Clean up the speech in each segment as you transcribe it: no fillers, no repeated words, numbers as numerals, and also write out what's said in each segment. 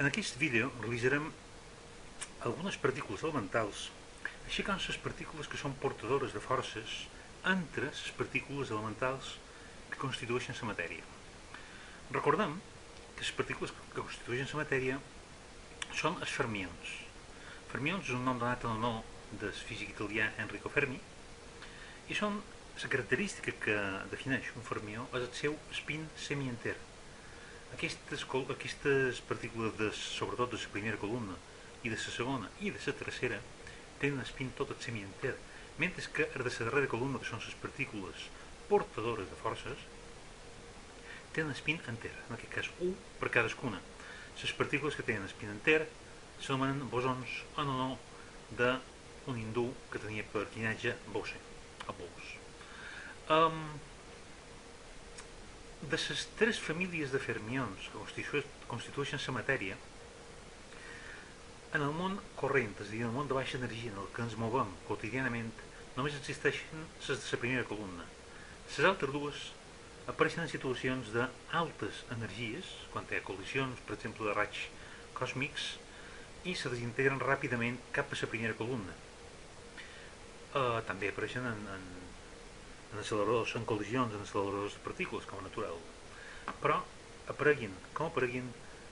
En aquest vídeo realitzarem algunes partícules elementals, així com les partícules que són portadores de forces entre les partícules elementals que constitueixen la matèria. Recordem que les partícules que constitueixen la matèria són els fermions. Fermions és un nom donat en honor del físic italià Enrico Fermi i són la característica que defineix un fermió és el seu spin semienter. Aquestes partícules, sobretot de la primera columna i de la segona i de la tercera, tenen spin tot el semienter, mentre que els de la darrera columna, que són les partícules portadores de forces, tenen spin enter, en aquest cas 1 per cadascuna. Les partícules que tenen spin enter s'anomenen bosons en honor d'un hindú que tenia per llinatge Bose, o Bose. De les tres famílies de fermions que constitueixen la matèria, en el món corrent, és a dir, en el món de baixa energia en el que ens movem quotidianament, només existeixen les de la primera columna. Les altres dues apareixen en situacions d'altes energies, quan hi ha col·lisions, per exemple, de raigs còsmics, i se desintegren ràpidament cap a la primera columna. També apareixen en acceleradors, en col·lisions, en acceleradors de partícules, com a natural. Però, apareguin com apareguin,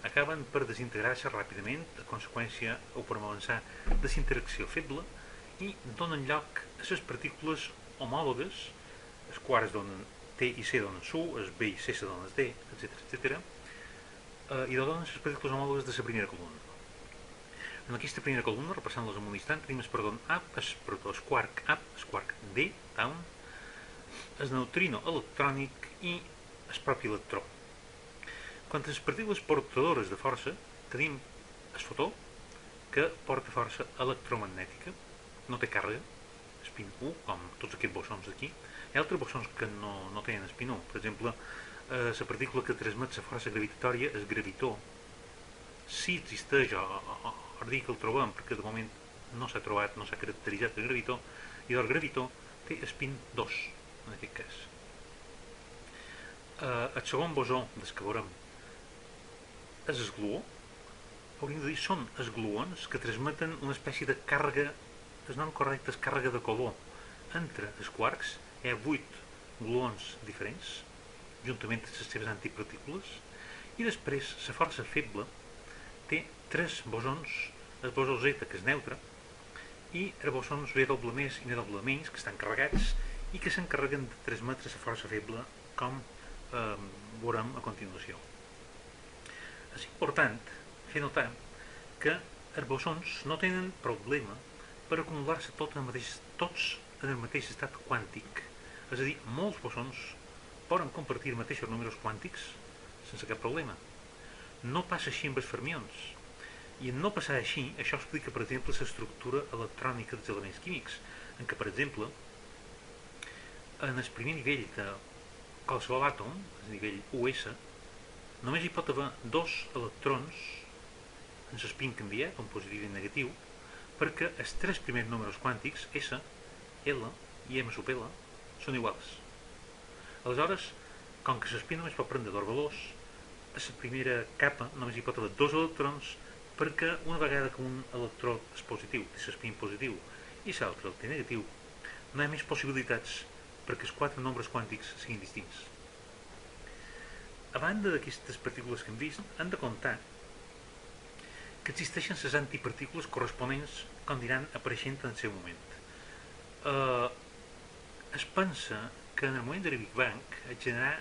acaben per desintegrar-se ràpidament, a conseqüència o per avançar de la interacció feble, i donen lloc a les partícules homòlogues, les quals donen T i C donen SU, els B i C se donen D, etc. I donen les partícules homòlogues de la primera columna. En aquesta primera columna, repassant-los en un instant, tenim el proton up, el quark up, el quark D, down, el neutrino electrònic i el propi electró. Quant a les partícules portadores de força, tenim el fotó, que porta força electromagnètica, no té càrrega, spin 1, com tots aquests bosons d'aquí. Hi ha altres bosons que no tenen spin 1. Per exemple, la partícula que transmet la força gravitatòria, el gravitó, si existeix o dir que el trobem, perquè de moment no s'ha trobat, no s'ha caracteritzat el gravitó, i el gravitó té spin 2, en aquest cas. El segon bosó del que veurem és el gluó. Hauríem de dir són els gluons que transmeten una espècie de càrrega, el nom correcte és càrrega de color, entre els quarks. Hi ha 8 gluons diferents, juntament amb les seves antipartícules, i després la força feble té 3 bosons, el bosó Z, que és neutre, i els bosons W més i W menys, que estan carregats i que s'encarreguen de transmetre la força feble, com veurem a continuació. És important fer notar que els bosons no tenen problema per acumular-se tots en el mateix estat quàntic. És a dir, molts bosons poden compartir els mateixos números quàntics sense cap problema. No passa així amb els fermions. I en no passar així, això explica, per exemple, l'estructura electrònica dels elements químics, en què, per exemple, en el primer nivell de qualsevol àtom, el nivell US, només hi pot haver 2 electrons en l'espín canviat, com positiu i negatiu, perquè els 3 primers números quàntics, S, L i M sub L, són iguals. Aleshores, com que l'espín només pot prendre 2 valors, a la primera capa només hi pot haver 2 electrons, perquè una vegada que un electró és positiu, té l'espín positiu, i l'altre el té negatiu, no hi ha més possibilitats perquè els 4 nombres quàntics siguin distints. A banda d'aquestes partícules que hem vist, hem de comptar que existeixen les antipartícules corresponents com diran apareixent en el seu moment. Es pensa que en el moment del Big Bang es generarà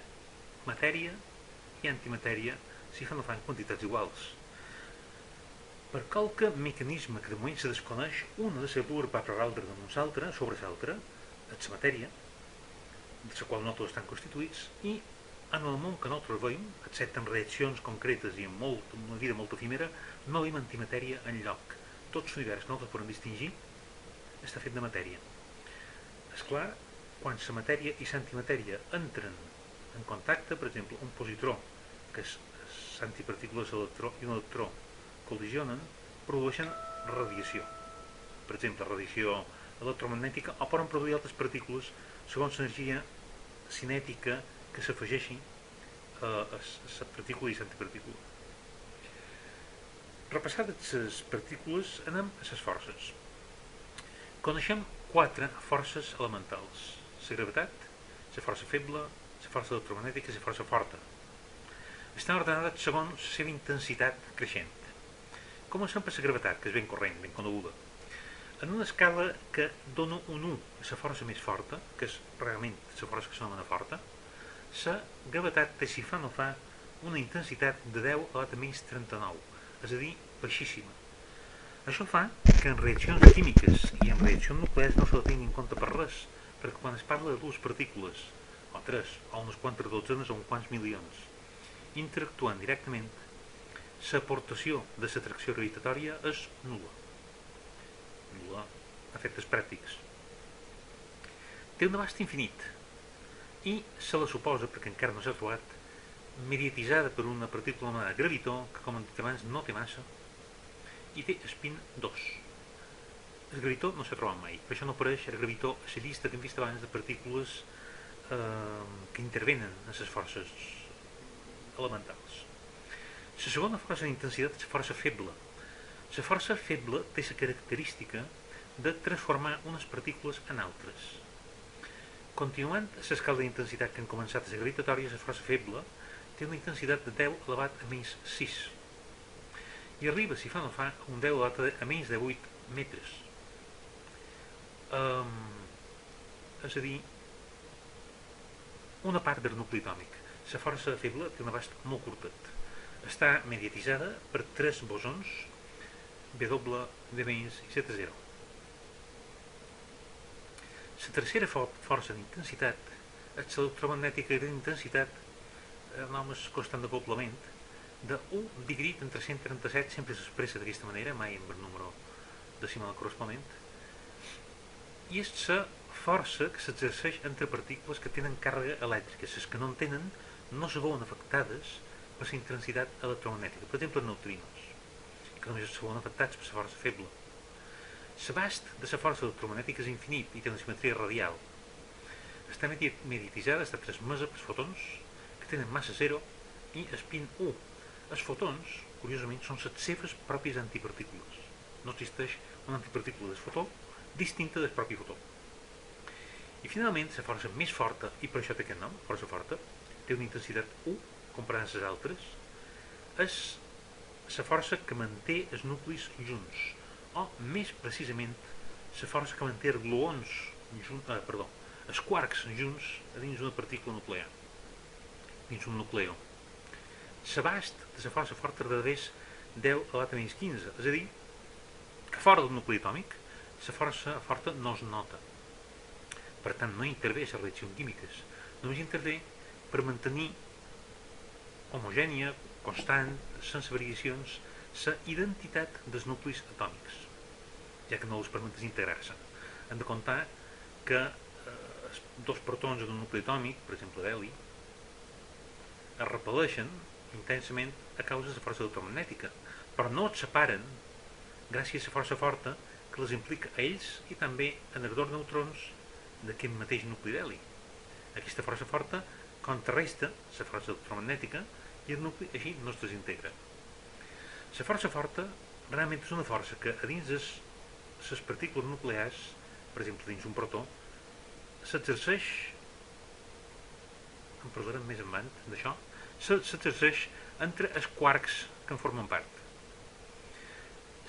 matèria i antimatèria si fan o fan quantitats iguals. Per qualque mecanisme que de moment se desconeix, una de les dues va per l'altra damunt l'altra, sobre l'altra, és la matèria, de la qual nosaltres estan constituïts, i en el món que nosaltres veiem, excepte en reaccions concretes i en una vida molt efímera, no veiem antimatèria enlloc. Tot l'univers que nosaltres podem distingir està fet de matèria. És clar, quan la matèria i l'antimatèria entren en contacte, per exemple, un positró, que és l'antipartícules electró i un electró, col·lisionen, produeixen radiació. Per exemple, radiació electromagnètica, o poden produir altres partícules segons l'energia cinètica que s'afegeixi a la partícula i l'antipartícula. Repassades les partícules, anem a les forces. Coneixem 4 forces elementals: la gravetat, la força feble, la força electromagnètica i la força forta. Estan ordenades segons la seva intensitat creixent. Comencem per la gravetat, que és ben corrent, ben coneguda. En una escala que dona un 1 a la força més forta, que és realment la força que s'anomena forta, la gravetat té, si fa no fa, una intensitat de 10 a la menys 39, és a dir, baixíssima. Això fa que en reaccions químiques i en reaccions nuclears no se la tingui en compte per res, perquè quan es parla de dues partícules, o tres, o unes quantes dotzenes o uns quants milions, interactuant directament, l'aportació de l'atracció gravitatòria és nul·la. Nul·la a efectes pràctics. Té un abast infinit i se la suposa, perquè encara no s'ha trobat, mediatitzada per una partícula anomenada gravitó, que com hem dit abans no té massa, i té spin 2. El gravitó no s'ha trobat mai, per això no apareix el gravitó a la llista que hem vist abans de partícules que intervenen en les forces elementals. La segona força d'intensitat és la força feble. La força feble té la característica de transformar unes partícules en altres. Continuant l'escala d'intensitat que han començat a ser gravitatòries, la força feble té una intensitat de 10 elevat a menys 6 i arriba, si fa no fa, a un 10 elevat a menys de 8 metres. És a dir, una part del nucli atòmic. La força feble té un abast molt curtet. Està mediatitzada per 3 bosons W, V- i Z0. La tercera força d'intensitat és l'electromagnètica d'intensitat, el nom és constant d'acoblament, de 1 dividit entre 137, sempre s'expressa d'aquesta manera, mai amb el número decimal corresponent, i és la força que s'exerceix entre partícules que tenen càrrega elèctrica. Les que no en tenen no se veuen afectades per la intensitat electromagnètica, per exemple els neutrinos, que només se veuen afectats per la força feble. L'abast de la força electromagnètica és infinit i té una simetria radial. Està mediatitzada, està transmesa pels fotons, que tenen massa 0 i spin 1. Els fotons, curiosament, són les seves pròpies antipartícules. No existeix una antipartícula del fotó distinta del propi fotó. I finalment, la força més forta, i per això té aquest nom, força forta, té una intensitat 1, comparant les altres, és la força que manté els nuclis junts, o, més precisament, la força que manté els gluons els quarks junts a dins d'una partícula nuclear, dins un nucleo. L'abast de la força forta és 10 elevat a menys 15, és a dir, que fora del nucli atòmic, la força forta no es nota. Per tant, no intervé a les reaccions químiques, només intervé per mantenir homogènia, constant, sense variacions, la identitat dels nuclis atòmics, ja que no els permet desintegrar-se. Hem de comptar que dos protons en un nucli atòmic, per exemple d'heli, es repel·leixen intensament a causa de la força electromagnètica, però no es separen gràcies a la força forta que les implica a ells i també en els dos neutrons d'aquest mateix nucli d'heli. Aquesta força forta contrarresta la força electromagnètica i el nucli així no es desintegra. La força forta realment és una força que a dins les partícules nuclears, per exemple dins un protó, s'exerceix, en parlarem més endavant d'això, s'exerceix entre els quarks que en formen part.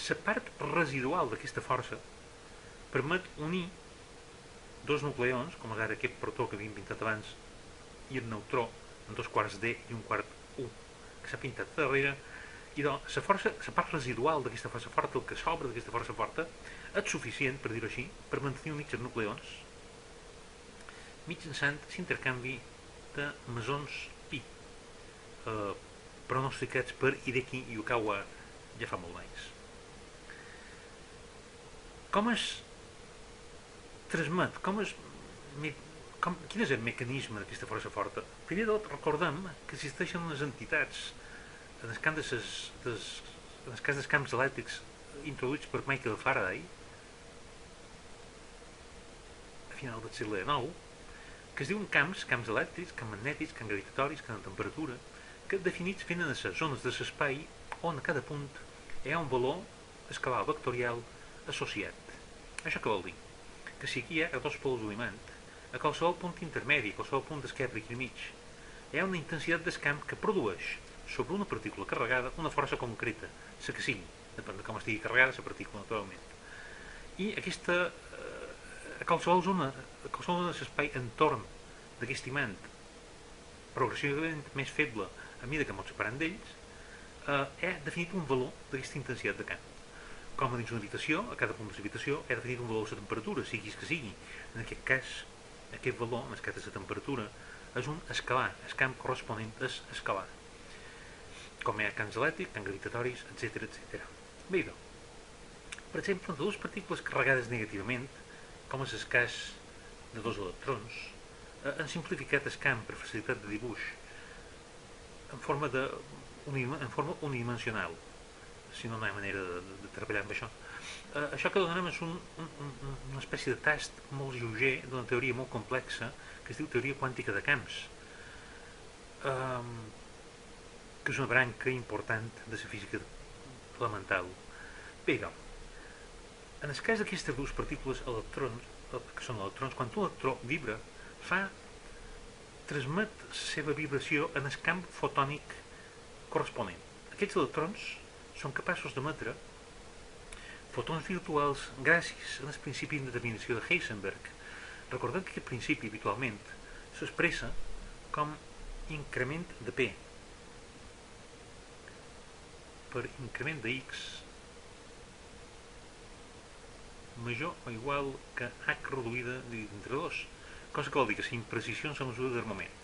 La part residual d'aquesta força permet unir dos nucleons, com és ara aquest protó que havíem pintat abans, i el neutró, amb dos quarts D i un quart U, que s'ha pintat darrere, i doncs la part residual d'aquesta força forta, el que s'obre d'aquesta força forta, és suficient, per dir-ho així, per mantenir units els nucleons mitjançant l'intercanvi de mesons pi, pronosticats per Hideki Yukawa ja fa molt d'anys. Com es transmet? Quin és el mecanisme d'aquesta força forta? Primer de tot, recordem que existeixen unes entitats en el cas dels camps elèctrics introduïts per Michael Faraday a final del segle XIX, que es diuen camps elèctrics, camps magnètics, camps gravitatoris, camps de temperatura, que definits venen a les zones de l'espai on a cada punt hi ha un valor escalar vectorial associat. Això què vol dir? Que si aquí hi ha dos pols d'element, a qualsevol punt intermedi, a qualsevol punt d'esquerra aquí al mig, hi ha una intensitat d'escamp que produeix sobre una partícula carregada una força concreta, la que sigui, depèn de com estigui carregada la partícula, naturalment. I aquesta, a qualsevol zona de l'espai entorn d'aquest imant, progressivament més feble a mesura que ens separem d'ells, he definit un valor d'aquesta intensitat de camp. Com a dins una habitació, a cada punt de l'habitació, he definit un valor de la temperatura, sigui que sigui. En aquest cas, aquest valor, en el cas de la temperatura, és un escalar, el camp corresponent és escalar. Com hi ha camps elèctrics, camps gravitatoris, etc. Bé, per exemple, de dues partícules carregades negativament, com és el cas de dos electrons, han simplificat el camp per facilitat de dibuix en forma unidimensional, si no hi ha manera de treballar amb això. Això que donem és una espècie de tast molt lleuger d'una teoria molt complexa que es diu teoria quàntica de camps, que és una branca important de la física elemental. Bé, en el cas d'aquestes dues partícules electrons, que són electrons, quan un electró vibra, transmet la seva vibració en el camp fotònic corresponent. Aquests electrons són capaços d'emetre fotons virtuals gràcies al principi d'indeterminació de Heisenberg. Recordem que aquest principi habitualment s'expressa com increment de P per increment de X major o igual que H reduïda dividit entre 2, cosa que vol dir que la imprecisió en la mesura del moment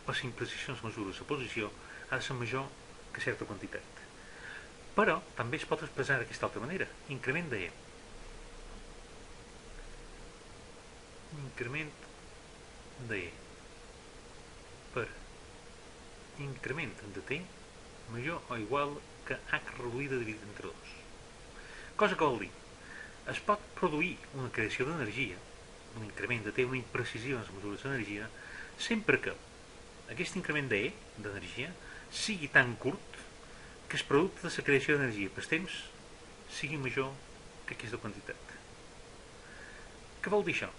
o la imprecisió en la mesura de la posició ha de ser major que certa quantitat. Però també es pot expressar d'aquesta altra manera, increment de E. Increment de E per increment de T major o igual que H reduïda dividit entre 2. Cosa que vol dir, es pot produir una creació d'energia, un increment de T, una imprecisió en les mesures d'energia, sempre que aquest increment de E, d'energia, sigui tan curt que el producte de la creació d'energia per temps sigui major que aquesta quantitat. Què vol dir això?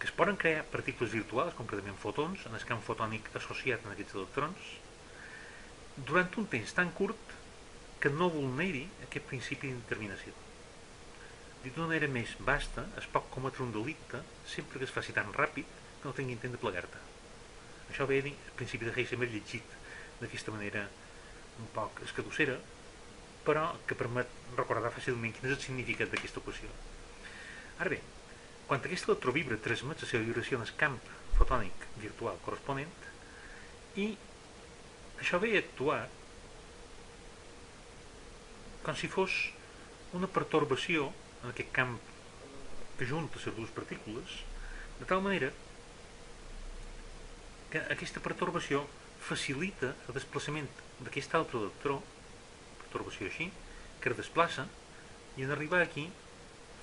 Que es poden crear partícules virtuals, concretament fotons, en el camp fotònic associat a aquests electrons, durant un temps tan curt que no vulneri aquest principi d'indeterminació. Dit d'una manera més vasta, es pot cometre un delicte sempre que es faci tan ràpid que no tingui intent de plegar-te. Això ve a dir el principi de Heisenberg llegit d'aquesta manera un poc escadussera, però que permet recordar fàcilment quin és el significat d'aquesta equació. Ara bé, quan aquest electró vibra, transmet la seva vibració en el camp fotònic virtual corresponent i això ve a actuar com si fos una pertorbació en aquest camp que junta les dues partícules, de tal manera que aquesta pertorbació facilita el desplaçament d'aquest altre electró, pertorbació així, que es desplaça, i en arribar aquí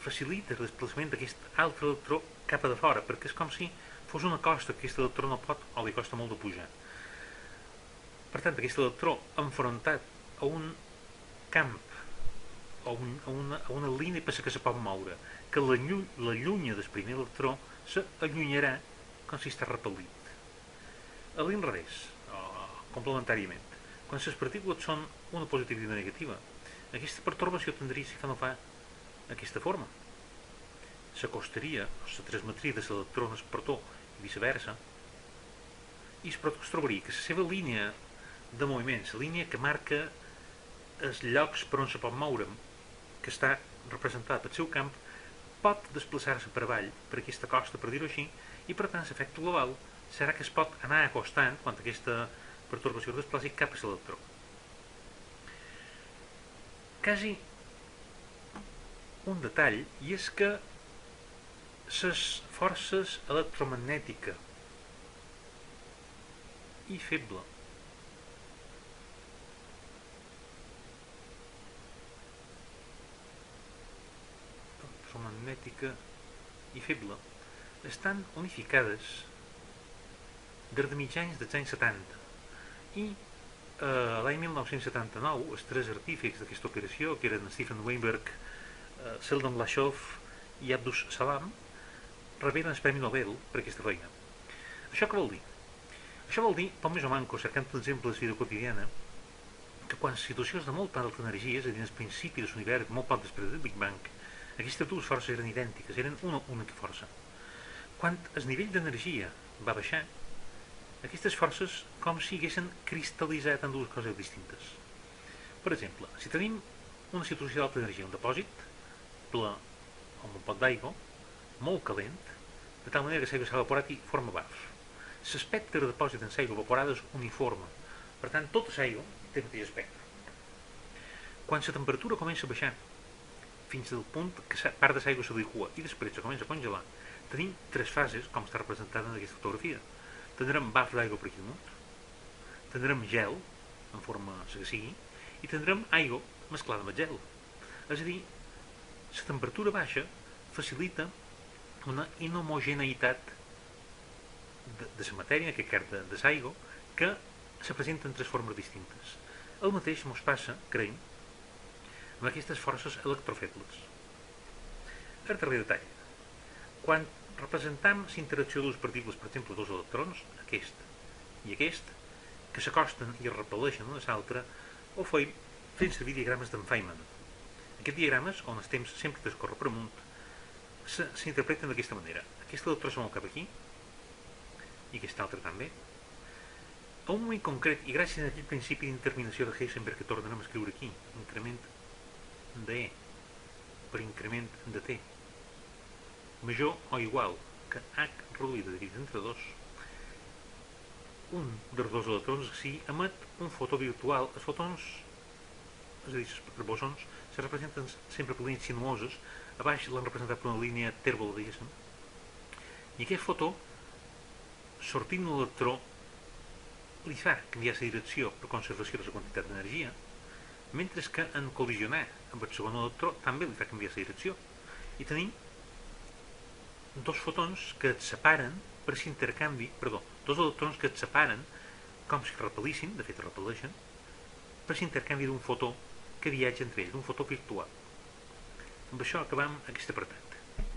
facilita el desplaçament d'aquest altre electró cap a de fora, perquè és com si fos una costa que aquest electró no pot o li costa molt de pujar. Per tant, aquest electró enfrontat a un camp a una línia per la que se pot moure, que l'allunya del primer electró, s'allunyarà com si està repel·lit. A l'inrevés, complementàriament, quan les partícules són una positiva i una negativa, aquesta pertorbació tindria, si fa no fa, aquesta forma. S'acostaria o se transmetria de l'electró al protó i viceversa, i el protó es trobaria que la seva línia de moviment, la línia que marca els llocs per on se pot moure, que està representada pel seu camp, pot desplaçar-se per avall per aquesta costa, per dir-ho així, i per tant l'efecte global serà que es pot anar acostant quan aquesta pertorbació es desplaci cap a l'electró. Quasi un detall, i és que les forces electromagnètica i feble magnètica i feble estan unificades des de mitjans dels anys 70 i L'any 1979, els tres artífecs d'aquesta operació, que eren Stephen Weinberg, Sheldon Glashow i Abdus Salam, reberen el Premi Nobel per aquesta feina. Això què vol dir? Això vol dir, poc més o manco, cercant exemples de vida quotidiana, que quan situacions de molta alta energia, és a dir, el principi de l'univers, molt poc després del Big Bang, aquestes dues forces eren idèntiques, eren una única força. Quan el nivell d'energia va baixar, aquestes forces com si haguessin cristal·litzat en dues coses distintes. Per exemple, si tenim una situació d'alta energia, un dipòsit ple amb un pot d'aigua, molt calent, de tal manera que l'aigua s'ha evaporat i forma barf. L'espectre de dipòsit en l'aigua evaporada és uniforme, per tant, tota l'aigua té el mateix espectre. Quan la temperatura comença a baixar, fins al punt que part de l'aigua se liqua i després se comença a congelar, tenim tres fases, com està representada en aquesta fotografia. Tindrem baf d'aigua per aquí damunt, tindrem gel, en forma que sigui, i tindrem aigua mesclada amb el gel. És a dir, la temperatura baixa facilita una inhomogeneïtat de la matèria, en aquest cas de l'aigua, que se presenta en tres formes distintes. El mateix ens passa, creiem, amb aquestes forces electrofebles. El darrer detall. Quan representem la interacció de dues partícules, per exemple, dos electrons, aquest i aquest, que s'acosten i es repel·leixen una a l'altra, ho feim fent servir diagrames d'en Feynman. Aquests diagrames, on el temps sempre transcorre per amunt, s'interpreten d'aquesta manera. Aquest electró se mou cap aquí, i aquest altre també. A un moment concret, i gràcies a aquest principi d'interminació de Heisenberg que tornarem a escriure aquí, increment de E per increment de T, major o igual que H reduïda dividit entre 2, un dels dos electrons si emet un fotó virtual. Els fotons, és a dir, els bosons, se representen sempre per línies sinuoses, a baix l'han representat per una línia tèrbola, diguéssim, i aquest fotó, sortint un electró, li fa canviar la direcció per conservació de la quantitat d'energia, mentre que en col·lisionar amb el segon electró també li fa canviar la direcció. I tenim dos fotons que et separen per s'intercanvi, dos electrons que et separen com si repel·lissin, de fet repel·leixen, per s'intercanvi d'un fotó que viatja entre ells, d'un fotó virtual. Amb això acabam aquest apartat.